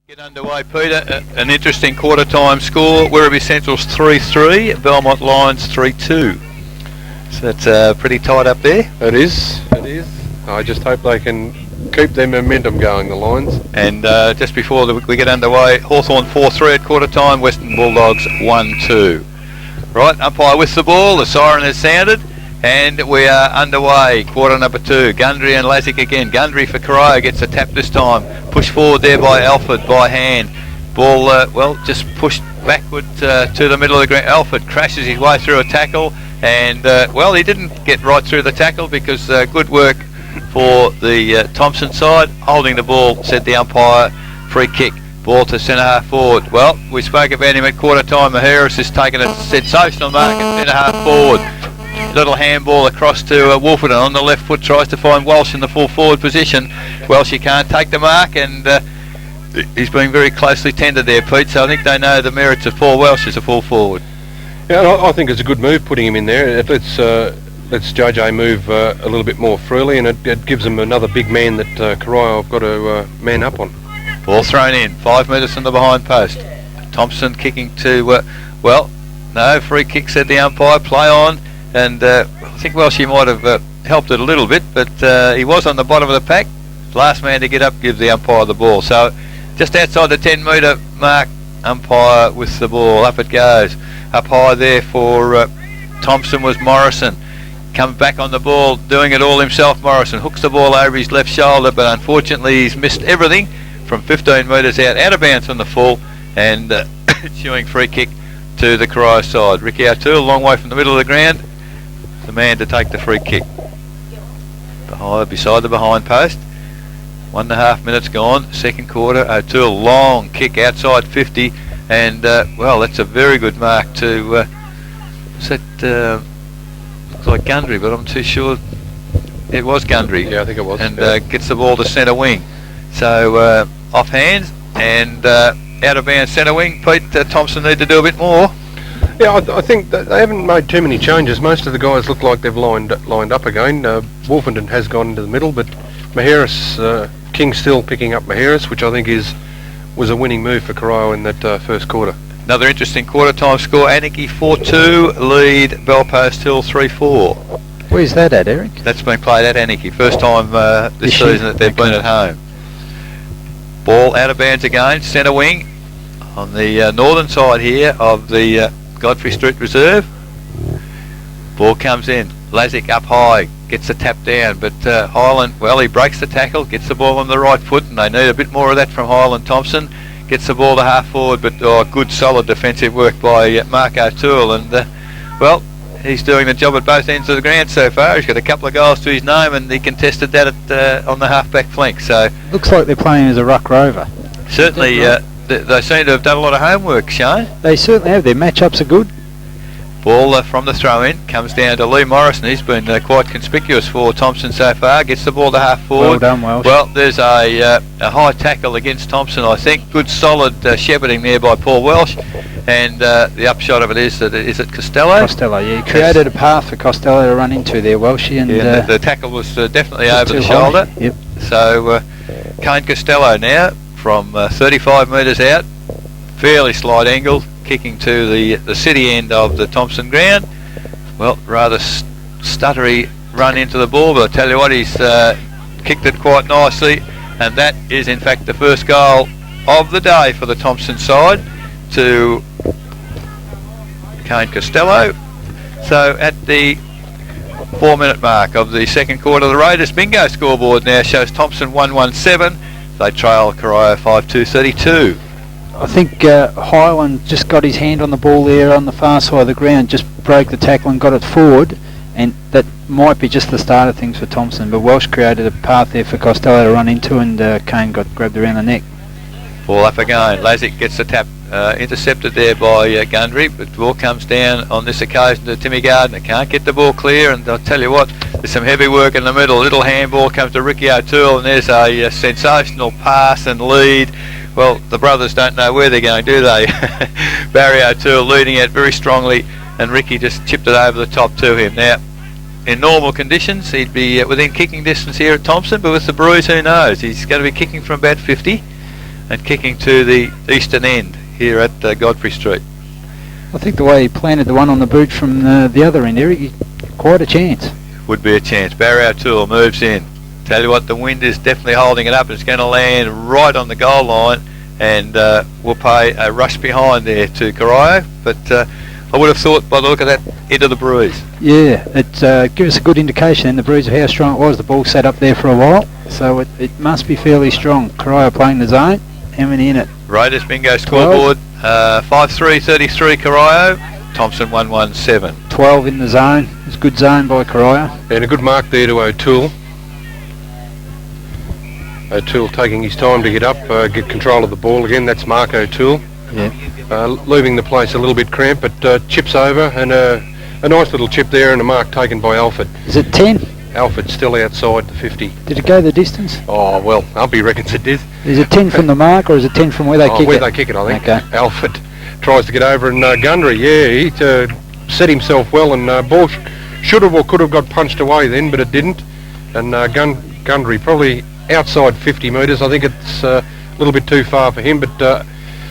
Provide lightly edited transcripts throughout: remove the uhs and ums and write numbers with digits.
Get underway, Peter. An interesting quarter time score. Werribee Central's 3-3, Belmont Lions 3-2. So that's pretty tight up there. It is. I just hope they can keep their momentum going, the Lions. And just before we get underway, Hawthorn 4-3 at quarter time, Western Bulldogs 1-2. Right, umpire with the ball, the siren has sounded, and we are underway. Quarter number 2, Gundry and Lazic again. Gundry for Corio, gets a tap this time. Pushed forward there by Alford by hand. Ball, just pushed backward to the middle of the ground. Alford crashes his way through a tackle, and he didn't get right through the tackle because good work for the Thomson side. Holding the ball, said the umpire, free kick. Ball to centre half forward. Well, we spoke about him at quarter time. Maheras has taken a sensational mark at centre half forward. Little handball across to Wolferton on the left foot, tries to find Walsh in the full forward position. Welsh, he can't take the mark, and he's being very closely tended there, Pete, so I think they know the merits of Paul Welsh as a full forward. Yeah, I think it's a good move putting him in there. It lets JJ move a little bit more freely, and it gives them another big man that Corio have got to man up on. Ball thrown in, 5 metres from the behind post. Thomson kicking to, no, free kick, said the umpire, play on. And I think Welsh might have helped it a little bit, but he was on the bottom of the pack. Last man to get up, give the umpire the ball. So just outside the 10 metre mark, umpire with the ball. Up it goes. Up high there for Thomson was Morrison. Comes back on the ball, doing it all himself, Morrison. Hooks the ball over his left shoulder, but unfortunately he's missed everything from 15 metres out of bounds from the full, and chewing free kick to the Corio side. Ricky O'Toole, a long way from the middle of the ground. The man to take the free kick. Beside the behind post. 1.5 minutes gone. Second quarter. O'Toole, long kick outside 50, and that's a very good mark to. Looks like Gundry, but I'm too sure it was Gundry. Yeah, I think it was. And gets the ball to centre wing. So off hands and out of bounds centre wing. Pete, Thomson need to do a bit more. Yeah, I think that they haven't made too many changes. Most of the guys look like they've lined up again. Wolferton has gone into the middle, but Maheras, King still picking up Maheras, which I think was a winning move for Corio in that first quarter. Another interesting quarter time score. Anarchy 4-2, lead Bellpost Hill 3-4. Where's that at, Eric? That's been played at Anarchy. First time this season that they've been at home. Ball out of bounds again, centre wing on the northern side here of the Godfrey Street Reserve. Ball comes in. Lazic up high, gets the tap down, but Highland, he breaks the tackle, gets the ball on the right foot, and they need a bit more of that from Highland Thomson. Gets the ball to half forward, but good solid defensive work by Mark O'Toole, and he's doing the job at both ends of the ground so far. He's got a couple of goals to his name, and he contested that on the half-back flank. So looks like they're playing as a ruck rover. Certainly, they seem to have done a lot of homework, Shane. They certainly have. Their matchups are good. Ball from the throw-in comes down to Lee Morrison. He's been quite conspicuous for Thomson so far. Gets the ball to half forward. Well done, Welsh. Well, there's a high tackle against Thomson, I think. Good solid shepherding there by Paul Welsh. And the upshot of it is that is it Costello? Costello, yeah. He created a path for Costello to run into there, Welshie. And the tackle was definitely over the shoulder. High. Yep. So Kane Costello now from 35 metres out. Fairly slight angle. Kicking to the city end of the Thomson ground. Well, rather stuttery run into the ball, but I tell you what, he's kicked it quite nicely, and that is in fact the first goal of the day for the Thomson side to Kane Costello. So at the 4-minute mark of the second quarter, the Raiders bingo scoreboard now shows Thomson 117. They trail Corio 5-2-32. I think Highland just got his hand on the ball there on the far side of the ground, just broke the tackle and got it forward, and that might be just the start of things for Thomson, but Welsh created a path there for Costello to run into, and Kane got grabbed around the neck. Ball up again. Lazic gets the tap intercepted there by Gundry, but the ball comes down on this occasion to Timmy Gardner. Can't get the ball clear, and I'll tell you what, there's some heavy work in the middle. Little handball comes to Ricky O'Toole, and there's a sensational pass and lead. Well, the brothers don't know where they're going, do they? Barry O'Toole leading out very strongly, and Ricky just chipped it over the top to him. Now, in normal conditions, he'd be within kicking distance here at Thomson, but with the bruise, who knows? He's going to be kicking from about 50. and kicking to the eastern end here at Godfrey Street. I think the way he planted the one on the boot from the other end, Eric, quite a chance. Would be a chance. Barry O'Toole moves in. Tell you what, the wind is definitely holding it up. It's going to land right on the goal line, and we'll pay a rush behind there to Corio. But I would have thought by the look of that into the breeze. Yeah, it gives us a good indication in the breeze of how strong it was. The ball sat up there for a while, so it must be fairly strong. Corio playing the zone. How many in it? Raiders bingo scoreboard, 5-3-33 Corio, Thomson 1-1-7. 12 in the zone. It's a good zone by Corio. And a good mark there to O'Toole. O'Toole taking his time to get up, get control of the ball again. That's Mark O'Toole. Yeah. Leaving the place a little bit cramped, but chips over, and a nice little chip there, and a mark taken by Alfred. Is it 10? Alfred's still outside the 50. Did it go the distance? Oh, well, Umpy reckons it did. Is it 10 from the mark, or is it 10 from where they kick it? Where they kick it, I think. Okay. Alfred tries to get over, and Gundry, he set himself well, and ball should have or could have got punched away then, but it didn't. And Gundry probably outside 50 metres. I think it's a little bit too far for him, but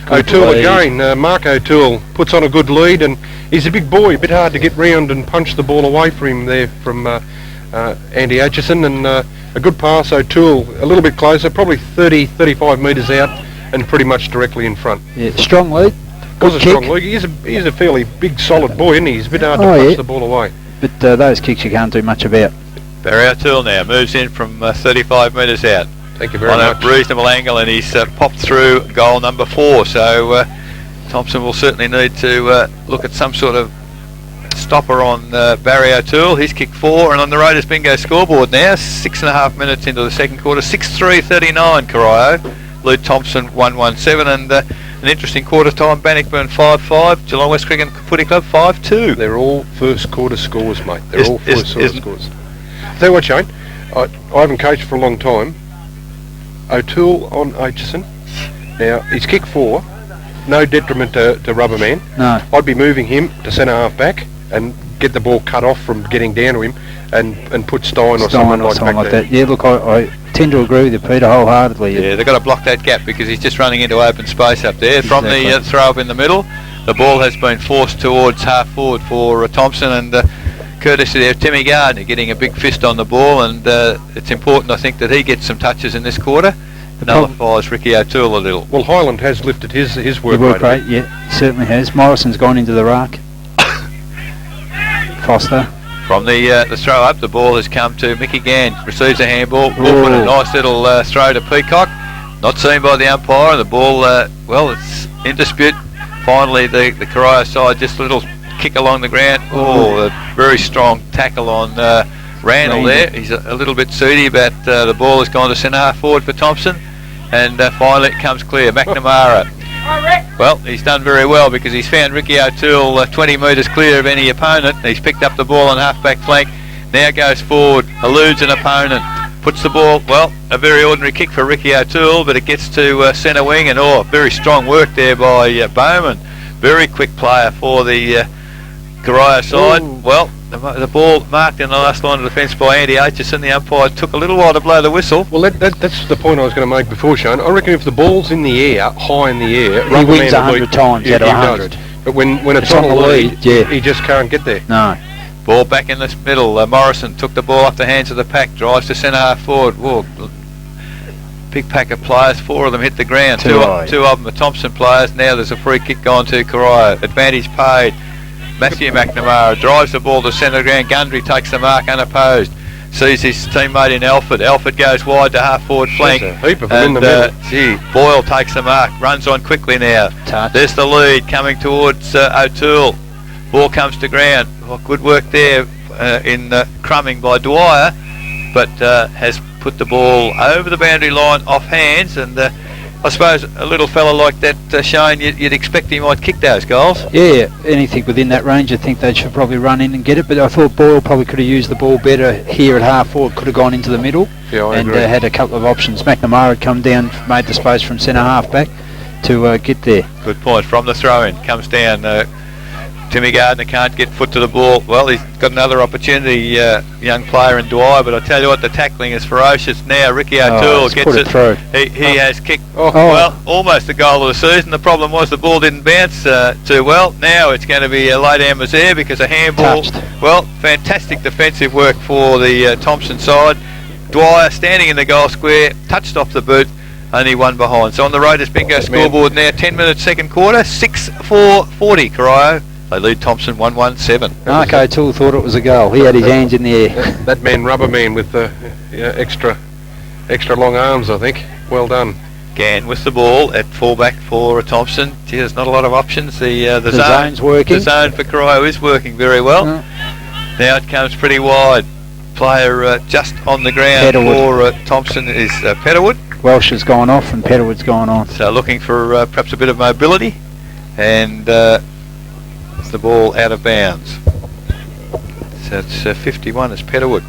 O'Toole again, Mark O'Toole puts on a good lead, and he's a big boy, a bit hard to get round and punch the ball away from him there from Andy Aitchison, and a good pass. O'Toole a little bit closer, probably 30-35 metres out, and pretty much directly in front. Yeah, strong lead. Was a strong lead. He's a fairly big, solid boy, isn't he? He's a bit hard to punch the ball away. But those kicks you can't do much about. Barry O'Toole now moves in from 35 metres out. Thank you very much. On a reasonable angle, and he's popped through goal number 4. So Thomson will certainly need to look at some sort of stopper on Barry O'Toole. He's kicked 4, and on the Raiders bingo scoreboard now, 6.5 minutes into the second quarter, 6-3-39 Corio, lead Thomson 1-1-7, and an interesting quarter time, Bannockburn 5-5, Geelong West Cricket Footy Club 5-2. They're all first quarter scores, mate. They're all first quarter scores. Tell you what, Shane, I haven't coached for a long time. O'Toole on Aitchison. Now, he's kicked 4, no detriment to Rubberman. No. I'd be moving him to centre half back and get the ball cut off from getting down to him, and put Stein or someone like that. Yeah, look, I tend to agree with you, Peter, wholeheartedly. Yeah, they've got to block that gap because he's just running into open space up there. From the throw up in the middle, the ball has been forced towards half forward for Thomson, and courtesy of Timmy Gardner getting a big fist on the ball, and it's important, I think, that he gets some touches in this quarter. Nullifies Ricky O'Toole a little. Well, Highland has lifted his work rate. Yeah, he certainly has. Morrison's gone into the rack. Foster. From the throw up, the ball has come to Mickey Gann. Receives a handball. Wolfman, a nice little throw to Peacock. Not seen by the umpire, and the ball, well, it's in dispute. Finally, the Corio side, just a little kick along the ground. A very strong tackle on Randall there. He's a little bit seedy, but the ball has gone to centre half forward for Thomson, and finally it comes clear. McNamara. Well, he's done very well because he's found Ricky O'Toole 20 metres clear of any opponent. He's picked up the ball on half-back flank, now goes forward, eludes an opponent, puts the ball, well, a very ordinary kick for Ricky O'Toole, but it gets to centre wing, and very strong work there by Bowman. Very quick player for the Corio side. Well, the ball marked in the last line of defence by Andy Aitchison. The umpire took a little while to blow the whistle. Well, that's the point I was going to make before, Shane. I reckon if the ball's in the air, high in the air, he wins 100 times out of 100. But when it's on the lead, he just can't get there. No. Ball back in the middle. Morrison took the ball off the hands of the pack, drives to centre half forward. Whoa, big pack of players. 4 of them hit the ground. Two of them are Thomson players. Now there's a free kick gone to Corio. Advantage paid. Matthew McNamara drives the ball to centre ground. Gundry takes the mark unopposed. Sees his teammate in Alfred. Alfred goes wide to half forward flank. There's a heap of them in the middle. Boyle takes the mark. Runs on quickly now. There's the lead coming towards O'Toole. Ball comes to ground. Good work there in crumbing by Dwyer, but has put the ball over the boundary line off hands, and I suppose a little fella like that, Shane, you'd expect he might kick those goals. Yeah, anything within that range, I think they should probably run in and get it, but I thought Boyle probably could have used the ball better here at half forward, could have gone into the middle, and had a couple of options. McNamara had come down, made the space from centre half back to get there. Good point. From the throw-in, comes down to Timmy Gardner can't get foot to the ball. Well, he's got another opportunity, young player in Dwyer, but I tell you what, the tackling is ferocious now. Ricky O'Toole gets it. Through. He has kicked, well, almost the goal of the season. The problem was the ball didn't bounce too well. Now it's going to be a late Amers there because a handball. Touched. Well, fantastic defensive work for the Thomson side. Dwyer standing in the goal square, touched off the boot, only one behind. So on the Raiders bingo scoreboard now, 10 minutes second quarter, 6-4-40 Corio. They lead Thomson 1-1-7. Mark O'Toole thought it was a goal. He had his hands in the air. That man, Rubber Man, with the extra long arms, I think. Well done. Gann with the ball at fullback for Thomson. Gee, there's not a lot of options. The zone's working. The zone for Corio is working very well. Now it comes pretty wide. Player just on the ground for Thomson is Petterwood. Welsh has gone off and Petterwood's gone on. So looking for perhaps a bit of mobility, and the ball out of bounds. So it's 51 is Petterwood.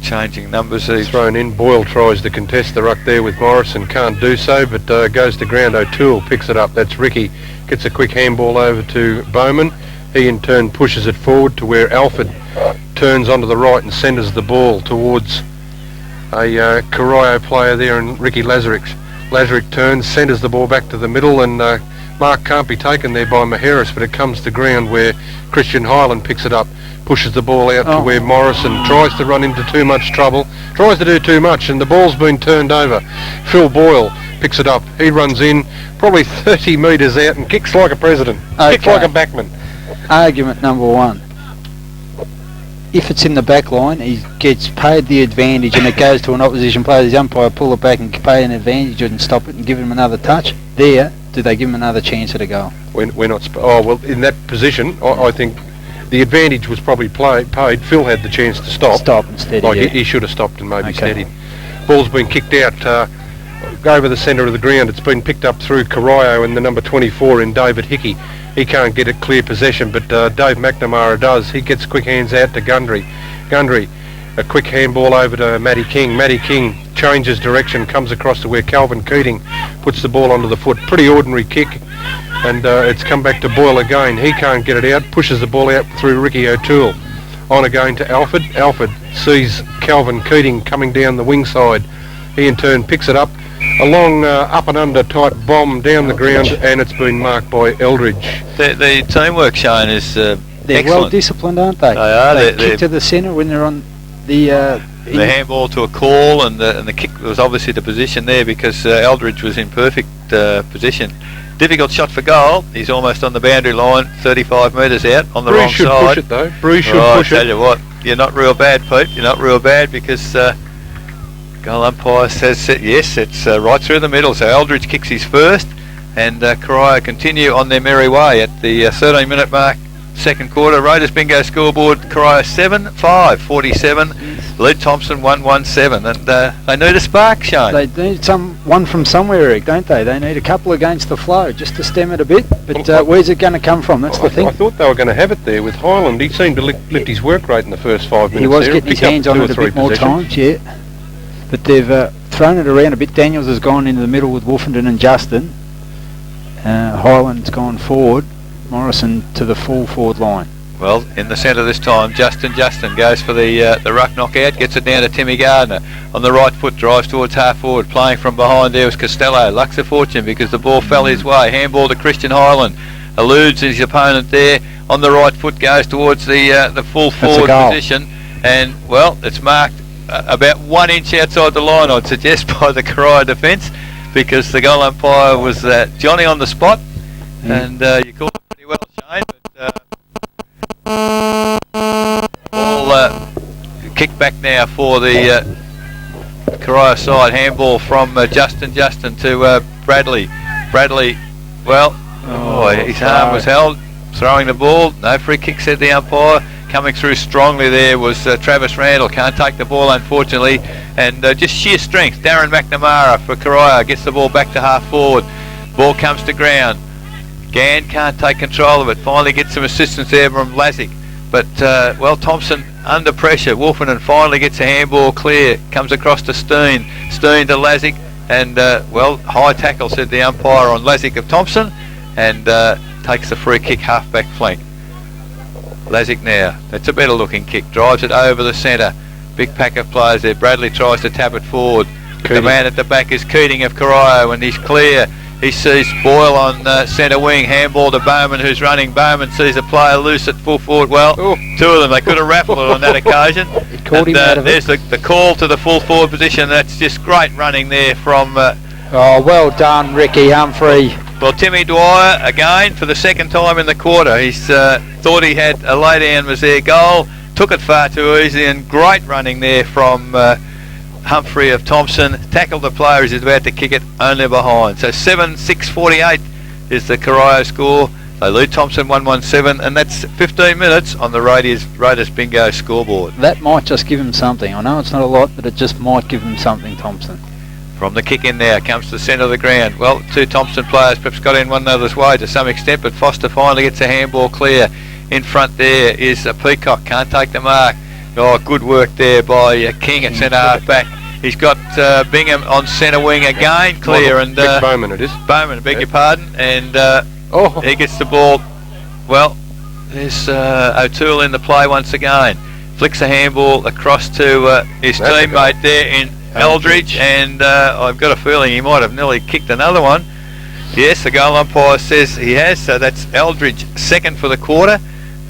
Changing numbers. He's thrown in. Boyle tries to contest the ruck there with Morrison, can't do so, but goes to ground. O'Toole picks it up. That's Ricky. Gets a quick handball over to Bowman. He in turn pushes it forward to where Alford turns onto the right and centres the ball towards a Corio player there, and Ricky Lazaric. Lazaric turns, centres the ball back to the middle, and mark can't be taken there by Maheris, but it comes to ground where Christian Highland picks it up, pushes the ball out to where Morrison tries to run into too much trouble, tries to do too much, and the ball's been turned over. Phil Boyle picks it up. He runs in probably 30 metres out and kicks like a president. Kicks like a backman. Argument number one. If it's in the back line, he gets paid the advantage and it goes to an opposition player. The umpire pull it back and pay an advantage and stop it and give him another touch. There, do they give him another chance at a goal? We're not. Well, in that position, I think the advantage was probably paid. Phil had the chance to stop. Stop and steady. He should have stopped and maybe steadied. Ball's been kicked out over the centre of the ground. It's been picked up through Corio and the number 24 in David Hickey. He can't get it clear possession, but Dave McNamara does. He gets quick hands out to Gundry. Gundry, a quick handball over to Matty King. Matty King changes direction, comes across to where Calvin Keating puts the ball onto the foot. Pretty ordinary kick, and it's come back to Boyle again. He can't get it out, pushes the ball out through Ricky O'Toole. On again to Alford. Alford sees Calvin Keating coming down the wing side. He in turn picks it up. A long up and under type bomb down the ground, and it's been marked by Eldridge. The teamwork shown is they're excellent. well disciplined, aren't they? They are. They kick to the centre when they're on the handball to a call, and the kick was obviously the position there because Eldridge was in perfect position. Difficult shot for goal. He's almost on the boundary line, 35 metres out on the wrong side. Bruce should push it though. Bruce should push it. I tell you what, you're not real bad, Pete. You're not real bad because goal umpire says yes, it's right through the middle. So Eldridge kicks his first, and Corio continue on their merry way at the 13-minute mark, second quarter. Raiders bingo scoreboard: Corio 7-5, 47. Lead Thomson 1-1-7, and they need a spark, Shane. They need one from somewhere, Eric, don't they? They need a couple against the flow just to stem it a bit. But where's it going to come from? That's the thing. I thought they were going to have it there with Highland. He seemed to lift his work rate in the first 5 minutes. He was there. getting his hands on it a bit more times, yeah. But they've thrown it around a bit. Daniels has gone into the middle with Wolfenden and Justin. Highland's gone forward. Morrison to the full forward line. Well, in the centre this time, Justin goes for the ruck knockout, gets it down to Timmy Gardner. On the right foot, drives towards half forward. Playing from behind there was Costello. Lucks a fortune because the ball fell his way. Handball to Christian Highland. Eludes his opponent there. On the right foot, goes towards the full forward position. And, well, it's marked about 1 inch outside the line, I'd suggest, by the Corio defence, because the goal umpire was Johnny on the spot. And you called it pretty well, Shane, but ball kicked back now for the Corio side. Handball from Justin to Bradley. Bradley, well, his arm was held, throwing the ball. No free kick, said the umpire. Coming through strongly there was Travis Randall. Can't take the ball, unfortunately, and just sheer strength. Darren McNamara for Corio gets the ball back to half forward. Ball comes to ground. Gann can't take control of it. Finally gets some assistance there from Lazic. But, Thomson under pressure. Wolfenden finally gets a handball clear. Comes across to Steen. Steen to Lazic. And, high tackle, said the umpire on Lazic of Thomson. And takes the free kick half-back flank. Lazic now, that's a better looking kick, drives it over the centre. Big pack of players there. Bradley tries to tap it forward. Keating. The man at the back is Keating of Corio, and he's clear. He sees Boyle on centre wing, handball to Bowman, who's running. Bowman sees a player loose at full forward. Well, two of them, they could have raffled it on that occasion. He caught him out of it. There's the call to the full forward position. That's just great running there from... Oh, well done, Ricky Humphrey. well, Timmy Dwyer, again, for the second time in the quarter. He's thought he had a lay-down was their goal. Took it far too easy, and great running there from... Humphrey of Thomson tackled the player as he's about to kick it only behind. So 7-6-48 is the Corio score. They lead Thomson 1-1-7, and that's 15 minutes on the Raiders bingo scoreboard. That might just give him something. I know it's not a lot, but it just might give him something, Thomson. From the kick in now, comes to the centre of the ground. Well, two Thomson players perhaps got in one another's way to some extent, but Foster finally gets a handball clear. In front there is a Peacock, can't take the mark. Oh, good work there by King at centre half back. He's got Bingham on centre wing again, clear, and Bowman it is. Bowman, beg your pardon, and he gets the ball. Well, there's O'Toole in the play once again. Flicks a handball across to his teammate there in Eldridge, and I've got a feeling he might have nearly kicked another one. Yes, the goal umpire says he has, so that's Eldridge second for the quarter,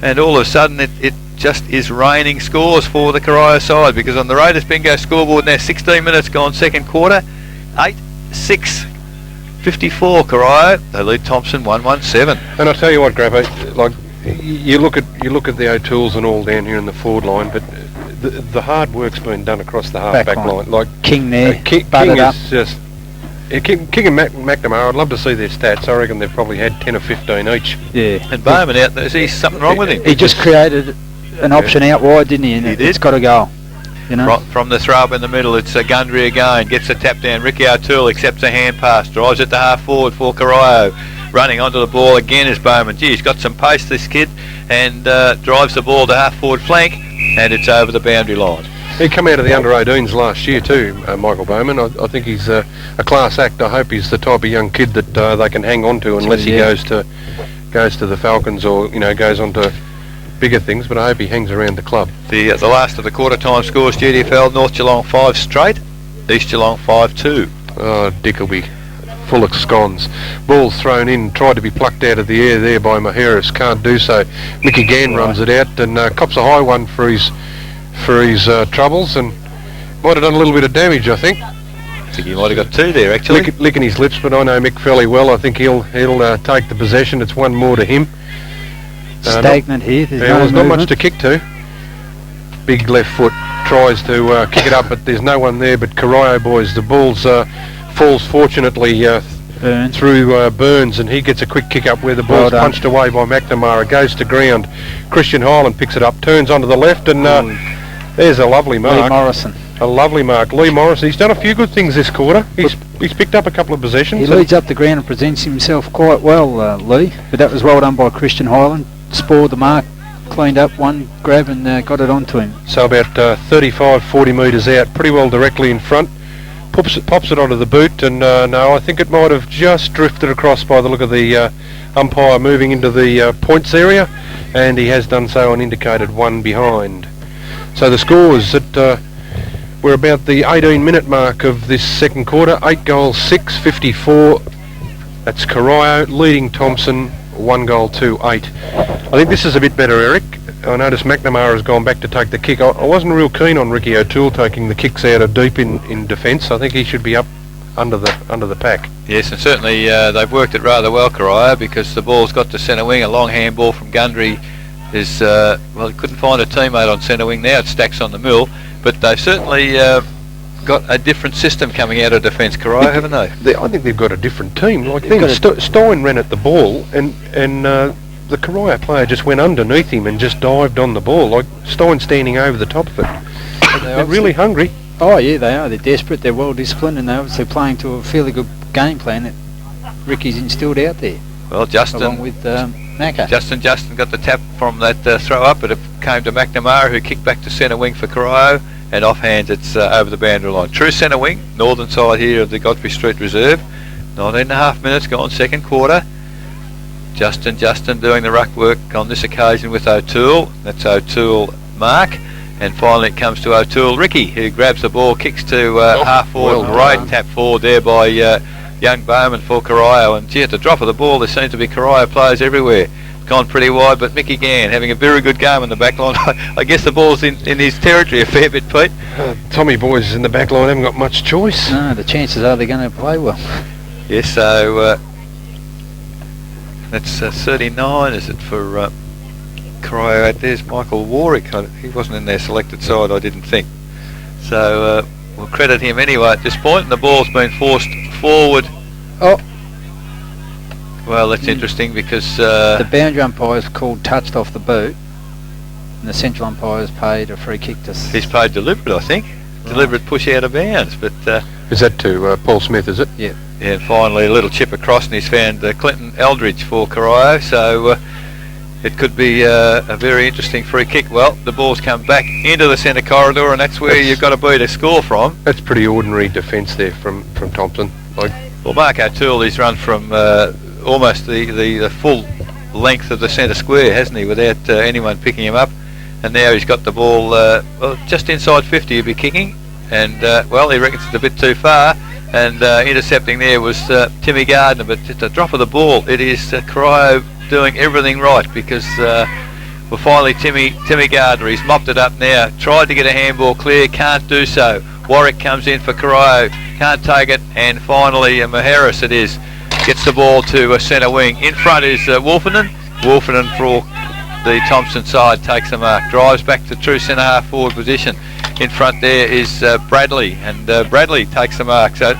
and all of a sudden it just is raining scores for the Corio side, because on the Raiders bingo scoreboard now 16 minutes gone second quarter, 8-6 54 Corio. They lead Thomson 1-1-7. And I tell you what, Grappo, like you look at the O'Tooles and all down here in the forward line, but the hard work's been done across the half-back line. Like King there, King is just King and McNamara. I'd love to see their stats. I reckon they've probably had 10 or 15 each. Yeah. And Bowman out there, is he something wrong with him? He just created an option out wide, didn't he? And He did. It's got to go. You know. From the throw up in the middle, it's Gundry again. Gets a tap down. Ricky O'Toole accepts a hand pass. Drives it to half forward for Corio. Running onto the ball again is Bowman. Gee, he's got some pace, this kid, and drives the ball to half forward flank, and it's over the boundary line. He come out of the under-18s last year too, Michael Bowman. I think he's a class act. I hope he's the type of young kid that they can hang on to unless he goes to the Falcons or goes on to bigger things. But I hope he hangs around the club. The last of the quarter time scores: GDFL North Geelong 5 straight, East Geelong 5-2. Oh, Dickleby, full of scones. Ball's thrown in, tried to be plucked out of the air there by Maheris. Can't do so. Mickey Gann runs it out and cops a high one for his troubles, and might have done a little bit of damage, I think. I think he might have got two there, actually. Licking his lips, but I know Mick fairly well. I think he'll take the possession. It's one more to him. Stagnant here. There's not much to kick to. Big left foot tries to kick it up, but there's no one there. But Corio boys, the ball's falls fortunately through Burns, and he gets a quick kick up where the ball's punched away by McNamara. Goes to ground. Christian Hyland picks it up, turns onto the left, and there's a lovely mark. Lee Morrison. A lovely mark. Lee Morrison. He's done a few good things this quarter. He's picked up a couple of possessions. He leads up the ground and presents himself quite well, Lee. But that was well done by Christian Hyland. Spored the mark, cleaned up one grab and got it onto him. So about 35-40 metres out, pretty well directly in front. Pops it onto the boot, and no, I think it might have just drifted across by the look of the umpire moving into the points area, and he has done so and indicated one behind. So the score is that we're about the 18-minute mark of this second quarter. 8 goals, 6, 54. That's Corio leading Thomson 1 goal, 2, 8. I think this is a bit better, Eric. I noticed McNamara has gone back to take the kick. I wasn't real keen on Ricky O'Toole taking the kicks out of deep in defence. I think he should be up under the pack. Yes, and certainly they've worked it rather well, Corio, because the ball's got to centre wing. A long handball from Gundry is he couldn't find a teammate on centre wing now. It stacks on the mill, but they've certainly got a different system coming out of defence, Corio, haven't they? I think they've got a different team. Like Stein ran at the ball, and the Corio player just went underneath him and just dived on the ball, like Stein standing over the top of it. They're really hungry. Oh yeah, they are. They're desperate. They're well disciplined, and they're obviously playing to a fairly good game plan that Ricky's instilled out there. Well, Justin, along with Macca. Justin got the tap from that throw up, but it came to McNamara, who kicked back to centre wing for Corio, and offhand it's over the boundary line. True centre wing, northern side here of the Godfrey Street Reserve. 19.5 minutes gone, second quarter. Justin doing the ruck work on this occasion with O'Toole. That's O'Toole Mark. And finally it comes to O'Toole Ricky, who grabs the ball, kicks to half forward. Great tap forward there by young Bowman for Corio. And gee, at the drop of the ball, there seems to be Corio players everywhere. Gone pretty wide, but Mickey Gann having a very good game in the back line. I guess the ball's in his territory a fair bit, Pete. Tommy boys in the back line haven't got much choice. No, the chances are they're going to play well. Yes, so that's 39, is it, for Corio? There's Michael Warwick. He wasn't in their selected side, I didn't think. So we'll credit him anyway at this point. And the ball's been forced forward. Oh. Well, that's interesting because... the boundary umpire's called touched off the boot, and the central umpire's paid a free kick to... He's paid deliberate, I think. Right. Deliberate push out of bounds, but... is that to Paul Smith, is it? Yeah. Yeah, and finally a little chip across, and he's found Clinton Eldridge for Corio, so it could be a very interesting free kick. Well, the ball's come back into the centre corridor, and that's where you've got to be to score from. That's pretty ordinary defence there from Thomson. Well, Mark O'Toole, he's run from almost the full length of the centre square, hasn't he, without anyone picking him up. And now he's got the ball well, just inside 50 he'll be kicking, and well, he reckons it's a bit too far, and intercepting there was Timmy Gardner. But at the drop of the ball, it is Corio doing everything right, because well, finally Timmy Gardner, he's mopped it up now, tried to get a handball clear, can't do so. Warwick comes in for Corio, can't take it, and finally Maheris it is, gets the ball to centre wing. In front is Wolfenden for the Thomson side takes the mark, drives back to true centre half forward position. In front there is Bradley, and Bradley takes the mark. So,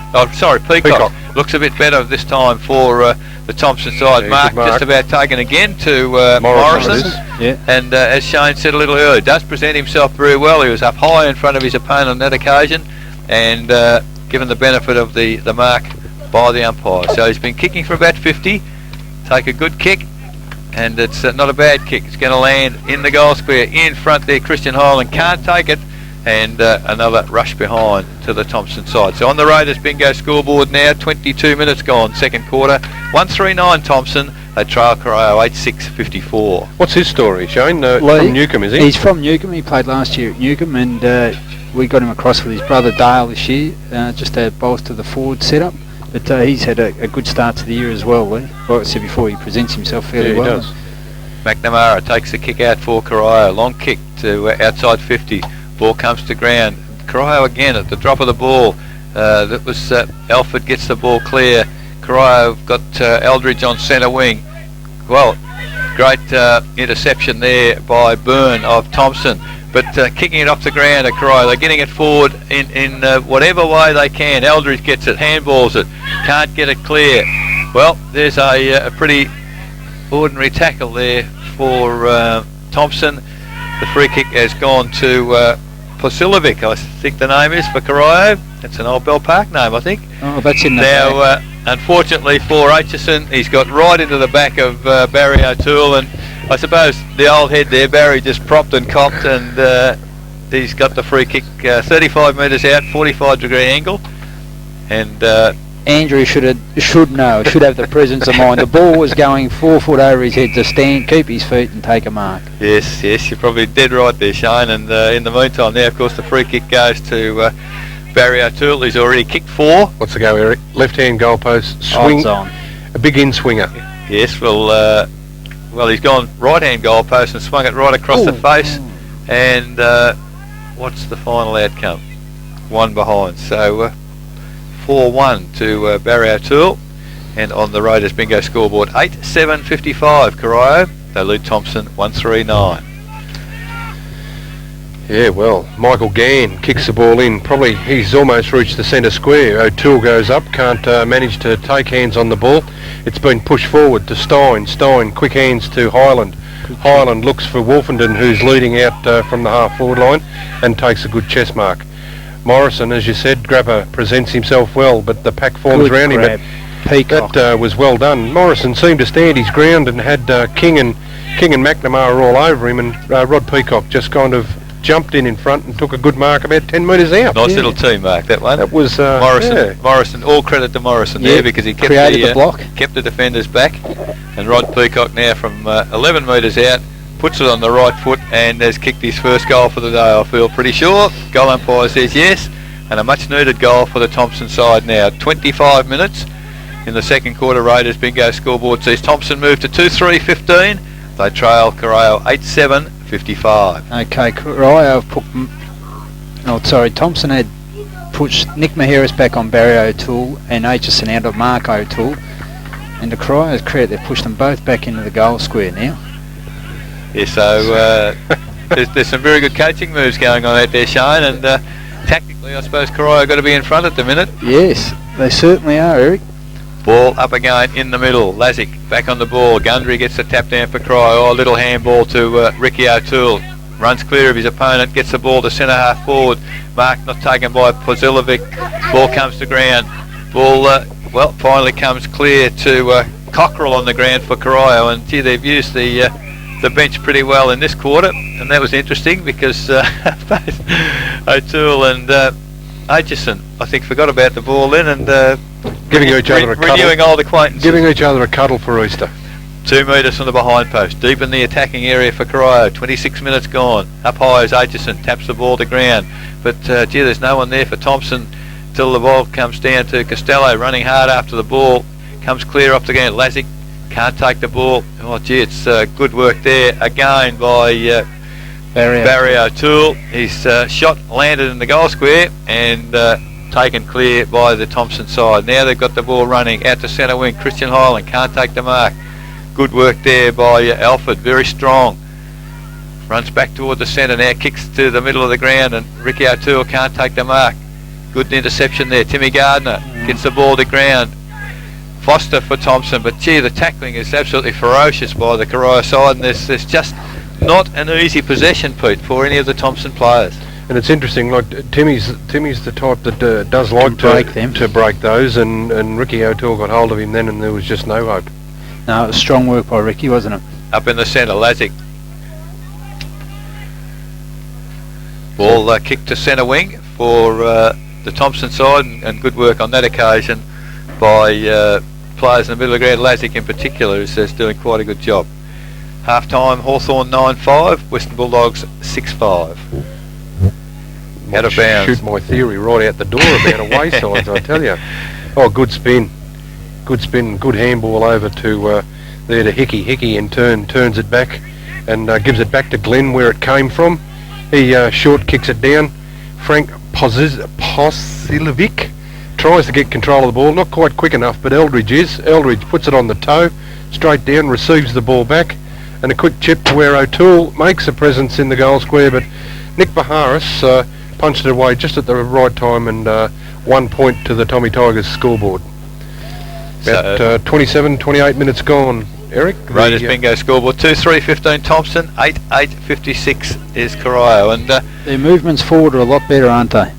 Peacock looks a bit better this time for the Thomson side. Yeah, Mark just about taken again to Morrison. Yeah. And as Shane said a little earlier, does present himself very well. He was up high in front of his opponent on that occasion, and given the benefit of the mark by the umpire. So he's been kicking for about 50. Take a good kick, and it's not a bad kick. It's going to land in the goal square. In front there, Christian Hyland can't take it, and another rush behind to the Thomson side. So on the Raiders bingo scoreboard now, 22 minutes gone, second quarter, 139 Thomson. They trail Corio 8-6-54. What's his story, Shane? From Newcombe, is he? He's from Newcombe. He played last year at Newcombe, and we got him across with his brother Dale this year, just to bolster the forward setup. But he's had a good start to the year as well, Lee. Like I said before, he presents himself fairly well. He does. McNamara takes the kick out for Corio. Long kick to outside 50. Ball comes to ground. Corio again at the drop of the ball. That was Alford gets the ball clear. Corio got Eldridge on centre wing. Well, great interception there by Byrne of Thomson. But kicking it off the ground at Corio, they're getting it forward in whatever way they can. Eldridge gets it, handballs it, can't get it clear. Well, there's a pretty ordinary tackle there for Thomson. The free kick has gone to Posilovic, I think the name is, for Corio. It's an old Bell Park name, I think. Oh, that's in the now, unfortunately for Aitchison, he's got right into the back of Barry O'Toole, and I suppose the old head there, Barry, just propped and copped, and he's got the free kick 35 metres out, 45-degree angle, and Andrew should have the presence of mind. The ball was going 4 foot over his head to stand, keep his feet and take a mark. Yes, you're probably dead right there, Shane, and in the meantime now, of course, the free kick goes to Barry O'Toole. He's already kicked 4. What's the go, Eric? Left-hand goalpost, swing, on. A big in-swinger. Yes, well, he's gone right-hand goalpost and swung it right across the face, and what's the final outcome? 1 behind, so 4-1 to Barry O'Toole, and on the Raiders bingo scoreboard, 8-7-55 Corio. They lead Thomson 139. Yeah, well, Michael Gann kicks the ball in. Probably he's almost reached the centre square. O'Toole goes up, can't manage to take hands on the ball. It's been pushed forward to Stein. Stein, quick hands to Hyland. Hyland looks for Wolfenden, who's leading out from the half-forward line, and takes a good chest mark. Morrison, as you said, Grapper presents himself well, but the pack forms Good around grab. him. That was well done. Morrison seemed to stand his ground and had King and McNamara all over him, and Rod Peacock just kind of jumped in front and took a good mark about 10 metres out. Nice little team mark, that one. That was Morrison. yeah. Morrison, all credit to Morrison there, because he kept created the block. Kept the defenders back. And Rod Peacock now from 11 metres out puts it on the right foot and has kicked his first goal for the day, I feel pretty sure. Goal umpire says yes, and a much needed goal for the Thomson side now. 25 minutes in the second quarter. Raiders bingo scoreboard sees Thomson move to 2-3-15. They trail Corio 8-7-55. Okay, Corio put... Thomson had pushed Nick Maheras back on Barry O'Toole and Aitchison out of Mark O'Toole. And the Corio's credit, they've pushed them both back into the goal square now. Yeah, so there's some very good coaching moves going on out there, Shane, and tactically I suppose Corio got to be in front at the minute. Yes, they certainly are, Eric. Ball up again in the middle. Lazic back on the ball. Gundry gets the tap down for Corio. Oh, a little handball to Ricky O'Toole. Runs clear of his opponent, gets the ball to centre half forward. Mark not taken by Pozilovic. Ball comes to ground. Ball, finally comes clear to Cockrell on the ground for Corio, and gee, they've used the bench pretty well in this quarter, and that was interesting because both O'Toole and Aitchison, I think, forgot about the ball then and giving each other a cuddle. Renewing old acquaintances. Giving each other a cuddle for Easter. 2 metres from the behind post, deep in the attacking area for Corio. 26 minutes gone. Up high as Aitchison taps the ball to ground, but gee, there's no one there for Thomson till the ball comes down to Costello, running hard after the ball. Comes clear up the ground. Lazic can't take the ball. Oh gee, it's good work there again by Barry O'Toole. His shot landed in the goal square and taken clear by the Thomson side. Now they've got the ball running out to centre wing. Christian Highland can't take the mark. Good work there by Alford, very strong. Runs back toward the centre now, kicks to the middle of the ground, and Ricky O'Toole can't take the mark. Good interception there. Timmy Gardner gets the ball to ground. Foster for Thomson, but gee, the tackling is absolutely ferocious by the Corio side, and there's just not an easy possession, Pete, for any of the Thomson players. And it's interesting, like Timmy's the type that does like to break those, and Ricky O'Toole got hold of him then, and there was just no hope. No, it was strong work by Ricky, wasn't it? Up in the centre, Lazic. Ball kicked to centre wing for the Thomson side, and good work on that occasion by players in the middle of the ground. Lazic in particular is doing quite a good job. Half time, Hawthorn 9-5, Western Bulldogs 6-5. Out of bounds. Shoot my theory right out the door about away sides, I tell you. Oh, good spin, good handball over to there to Hickey. Hickey in turn turns it back and gives it back to Glenn where it came from. He short kicks it down. Frank Posilovic tries to get control of the ball, not quite quick enough, but Eldridge is. Eldridge puts it on the toe, straight down, receives the ball back, and a quick chip to where O'Toole makes a presence in the goal square, but Nick Baharis punched it away just at the right time, and 1 point to the Tommy Tigers scoreboard. About 27-28 minutes gone, Eric. Raiders bingo scoreboard 2-3-15 Thomson, 8-8-56 is Corio, and their movements forward are a lot better, aren't they?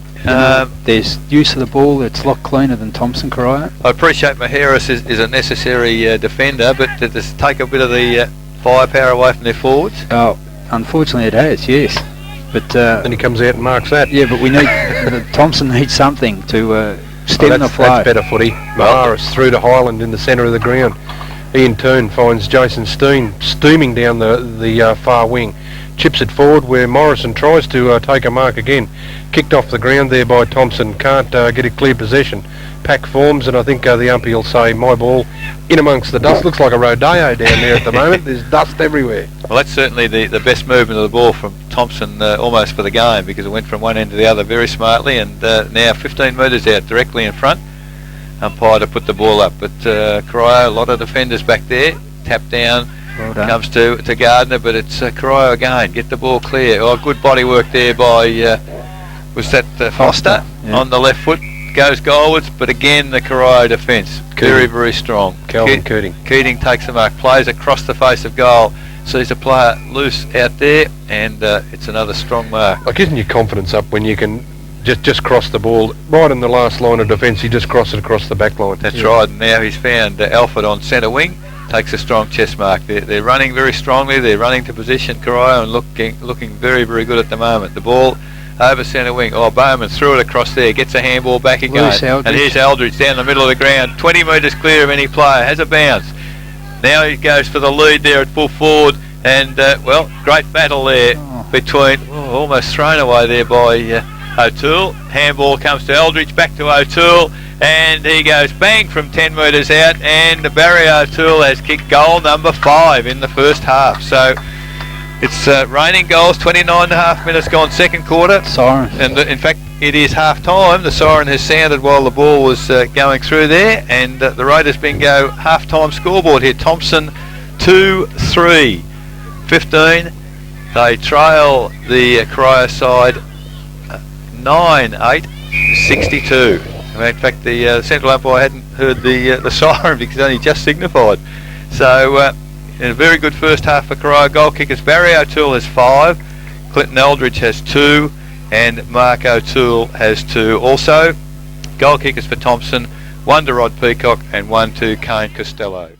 There's use of the ball, it's a lot cleaner than Thomson, Corio. I appreciate Maheras is a necessary defender, but does this take a bit of the firepower away from their forwards? Oh, unfortunately it has, yes. But then he comes out and marks that. Yeah, but we need Thomson needs something to stem the flow. That's better footy. Maheras through to Highland in the centre of the ground. He in turn finds Jason Steen steaming down the far wing. Chips it forward where Morrison tries to take a mark again. Kicked off the ground there by Thomson. Can't get a clear possession. Pack forms, and I think the umpy will say my ball in amongst the dust. Looks like a rodeo down there at the moment. There's dust everywhere. Well, that's certainly the best movement of the ball from Thomson almost for the game, because it went from one end to the other very smartly, and now 15 metres out directly in front. Umpire to put the ball up, but Corio, a lot of defenders back there. Tap down, well comes to Gardner, but it's Corio again. Get the ball clear. Oh, good body work there by was that Foster yeah. On the left foot. Goes goalwards, but again the Corio defence very, very strong. Calvin Keating. Keating takes the mark, plays across the face of goal, sees a player loose out there, and it's another strong mark. Like, isn't your confidence up when you can just cross the ball right in the last line of defence? You just cross it across the back line. That's right. And now he's found Alford on centre wing, takes a strong chest mark. They're running very strongly. They're running to position Corio and looking very, very good at the moment. The ball over centre wing. Oh, Bowman threw it across there. Gets a handball back again. And here's Eldridge down the middle of the ground. 20 metres clear of any player. Has a bounce. Now he goes for the lead there at full forward. And, great battle there between... almost thrown away there by O'Toole. Handball comes to Eldridge. Back to O'Toole. And he goes bang from 10 metres out, and Barry O'Toole has kicked goal number 5 in the first half. So it's raining goals, 29.5 minutes gone second quarter. Siren. And in fact, it is half time. The siren has sounded while the ball was going through there, and the Raiders bingo half time scoreboard here. Thomson 2-3, 15. They trail the Corio side 9-8, 62. In fact, the central umpire hadn't heard the siren because it only just signified. So, in a very good first half for Corio. Goal kickers, Barry O'Toole has 5, Clinton Eldridge has 2, and Mark O'Toole has 2 also. Goal kickers for Thomson, 1 to Rod Peacock and 1 to Kane Costello.